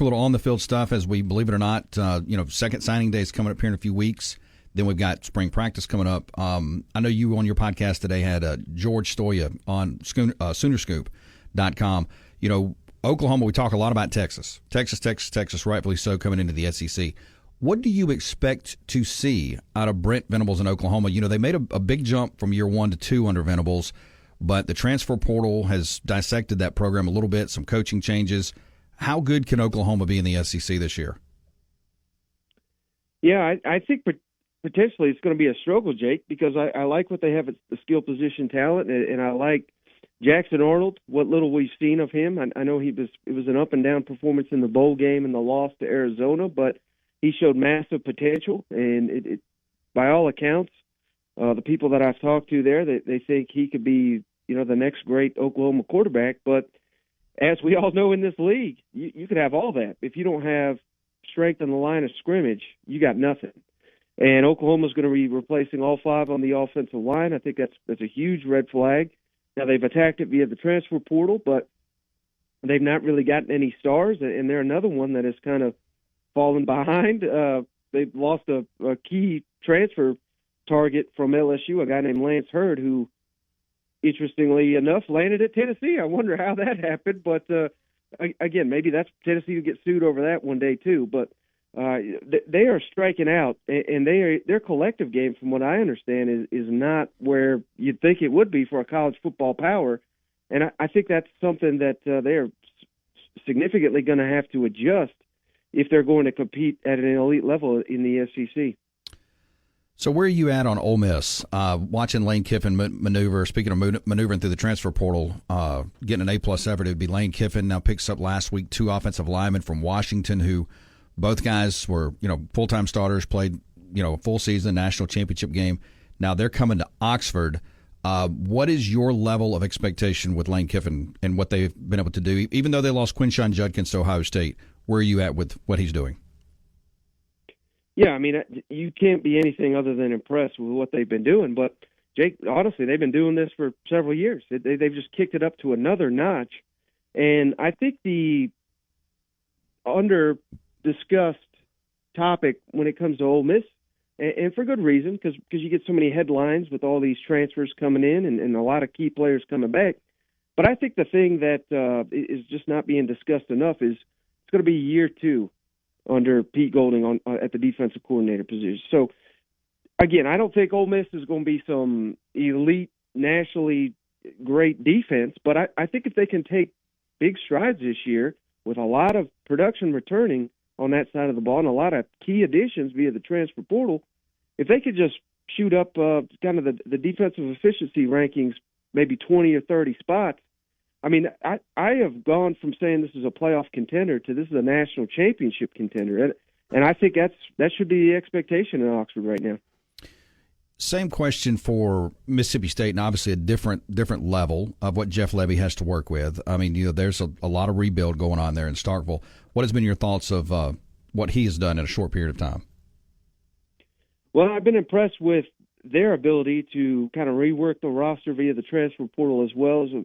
a little on-the-field stuff as we, believe it or not, second signing day is coming up here in a few weeks. Then we've got spring practice coming up. I know you on your podcast today had George Stoya on Soonerscoop.com. Oklahoma, we talk a lot about Texas. Texas, rightfully so, coming into the SEC. What do you expect to see out of Brent Venables in Oklahoma? They made a big jump from year 1 to 2 under Venables, but the transfer portal has dissected that program a little bit, some coaching changes. How good can Oklahoma be in the SEC this year? Yeah, I think potentially it's going to be a struggle, Jake, because I like what they have at the skill position talent, and I like Jackson Arnold, what little we've seen of him. I know it was an up-and-down performance in the bowl game and the loss to Arizona, but he showed massive potential, and by all accounts, the people that I've talked to there, they think he could be the next great Oklahoma quarterback. But as we all know in this league, you could have all that. If you don't have strength on the line of scrimmage, you got nothing. And Oklahoma's going to be replacing all 5 on the offensive line. I think that's a huge red flag. Now, they've attacked it via the transfer portal, but they've not really gotten any stars, and they're another one that has kind of fallen behind. They've lost a key transfer target from LSU, a guy named Lance Hurd, who, interestingly enough, landed at Tennessee. I wonder how that happened, but again, maybe that's Tennessee will get sued over that one day too. But they are striking out, and their collective game, from what I understand, is not where you'd think it would be for a college football power. And I think that's something that they are significantly going to have to adjust if they're going to compete at an elite level in the SEC. So where are you at on Ole Miss? Watching Lane Kiffin maneuver, speaking of maneuvering through the transfer portal, getting an A-plus effort, it would be Lane Kiffin now picks up last week 2 offensive linemen from Washington who both guys were, full-time starters, played, a full season, national championship game. Now they're coming to Oxford. What is your level of expectation with Lane Kiffin and what they've been able to do? Even though they lost Quinshon Judkins to Ohio State, where are you at with what he's doing? Yeah, I mean, you can't be anything other than impressed with what they've been doing. But, Jake, honestly, they've been doing this for several years. They've just kicked it up to another notch. And I think the under-discussed topic when it comes to Ole Miss, and for good reason, because you get so many headlines with all these transfers coming in and a lot of key players coming back. But I think the thing that is just not being discussed enough is it's going to be year 2 under Pete Golding at the defensive coordinator position. So, again, I don't think Ole Miss is going to be some elite, nationally great defense, but I think if they can take big strides this year with a lot of production returning on that side of the ball and a lot of key additions via the transfer portal, if they could just shoot up kind of the defensive efficiency rankings, maybe 20 or 30 spots, I mean, I have gone from saying this is a playoff contender to this is a national championship contender, and I think that should be the expectation in Oxford right now. Same question for Mississippi State, and obviously a different level of what Jeff Lebby has to work with. I mean, there's a lot of rebuild going on there in Starkville. What has been your thoughts of what he has done in a short period of time? Well, I've been impressed with their ability to kind of rework the roster via the transfer portal as well as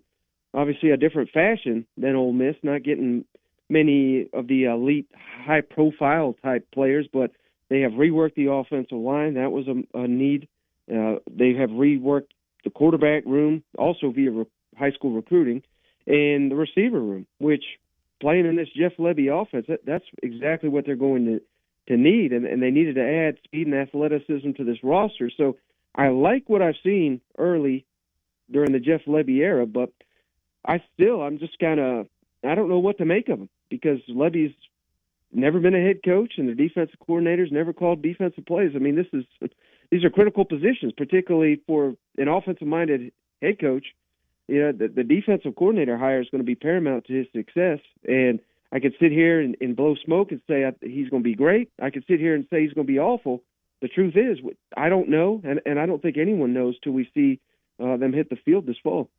obviously a different fashion than Ole Miss, not getting many of the elite, high-profile type players, but they have reworked the offensive line. That was a need. They have reworked the quarterback room, also via high school recruiting, and the receiver room, which playing in this Jeff Lebby offense, that's exactly what they're going to need, and they needed to add speed and athleticism to this roster. So I like what I've seen early during the Jeff Lebby era, but I'm just kind of, I don't know what to make of him because Lebby's never been a head coach and the defensive coordinator's never called defensive plays. I mean, these are critical positions, particularly for an offensive-minded head coach. The defensive coordinator hire is going to be paramount to his success. And I could sit here and blow smoke and say he's going to be great. I could sit here and say he's going to be awful. The truth is, I don't know, and I don't think anyone knows till we see them hit the field this fall.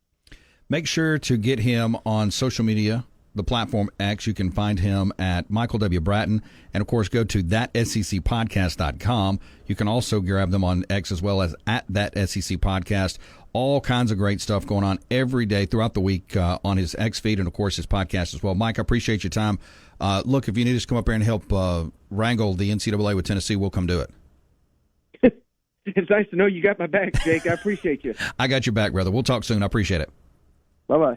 Make sure to get him on social media, the platform X. You can find him at Michael W. Bratton. And, of course, go to thatsecpodcast.com. You can also grab them on X as well as at thatsecpodcast. All kinds of great stuff going on every day throughout the week on his X feed and, of course, his podcast as well. Mike, I appreciate your time. Look, if you need us to come up here and help wrangle the NCAA with Tennessee, we'll come do it. It's nice to know you got my back, Jake. I appreciate you. I got your back, brother. We'll talk soon. I appreciate it. Bye-bye.